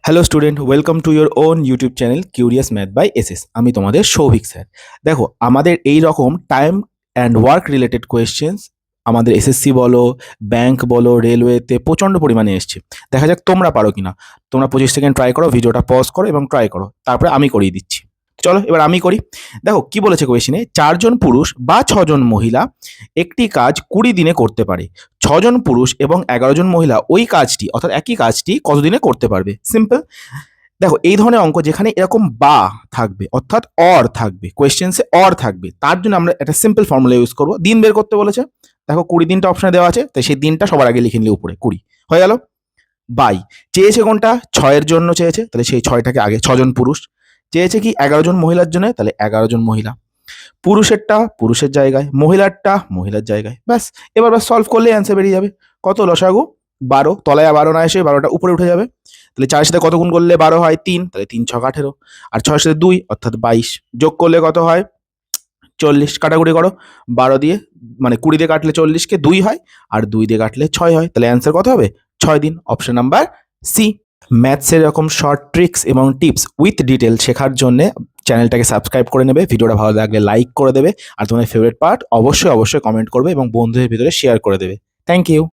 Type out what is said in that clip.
Hello student, welcome to your own YouTube channel curious math by SS. আমি তোমাদের Souvik sir. দেখো, আমাদের এই রকম time and work related questions আমাদের এসএসসি বলো, ব্যাংক বলো, রেলওয়েতে প্রচণ্ড পরিমাণে এসছে। দেখা যাক তোমরা পারো কিনা। তোমরা 25 সেকেন্ড ট্রাই করো, ভিডিওটা পজ করো এবং ট্রাই করো, তারপরে আমি করিয়ে দিচ্ছি। চলো এবার আমি করি। দেখো কি বলেছে কোয়েশ্চেনে, 4জন পুরুষ বা 6জন মহিলা একটি কাজ 20 দিনে করতে পারে। 6জন পুরুষ এবং 11জন মহিলা ওই কাজটি অর্থাৎ একই কাজটি কতদিনে করতে পারবে? সিম্পল। দেখো, এই ধরনের অঙ্ক যেখানে এরকম বা থাকবে অর্থাৎ অর থাকবে, কোয়েশ্চেন্সে অর থাকবে, তার জন্য আমরা একটা সিম্পল ফর্মুলা ইউজ করবো। দিন বের করতে বলেছে, দেখো 20 দিনটা অপশনে দেওয়া আছে, তাই সেই দিনটা সবার আগে লিখে নিলে উপরে 20 হয়ে গেল। বাই চেয়েছে কোনটা? 6-এর জন্য চেয়েছে, তাহলে সেই 6টাকে আগে। 6জন পুরুষ চেয়েছে কি 11জন মহিলার জন্য, তাহলে 11জন মহিলা। পুরুষেরটা পুরুষের জায়গায়, মহিলারটা মহিলার জায়গায়। ব্যাস, এবার বাস সলভ করলে অ্যান্সার বেরিয়ে যাবে। কত? লসাগু 12। তলায় 12 না এসে 12টা উপরে উঠে যাবে। তাহলে 4-এর সাথে কত গুণ করলে 12 হয়? 3। তাহলে 3 ছক 18, আর 6-এর সাথে 2 অর্থাৎ 22। যোগ করলে কত হয়? 40। কাটাকুটি করো, 12 দিয়ে মানে 20 দিয়ে কাটলে 40কে 2 হয়, আর 2 দিয়ে কাটলে 6 হয়। তাহলে অ্যান্সার কত হবে? 6 দিন। Option number C. ম্যাথসের এরকম শর্ট ট্রিক্স এবং টিপস উইথ ডিটেল শেখার জন্য চ্যানেলটাকে সাবস্ক্রাইব করে নেবে, ভিডিওটা ভালো লাগলে লাইক করে দেবে, আর তোমার ফেভারিট পার্ট অবশ্যই অবশ্যই কমেন্ট করবে এবং বন্ধুদের ভিতরে শেয়ার করে দেবে। Thank you.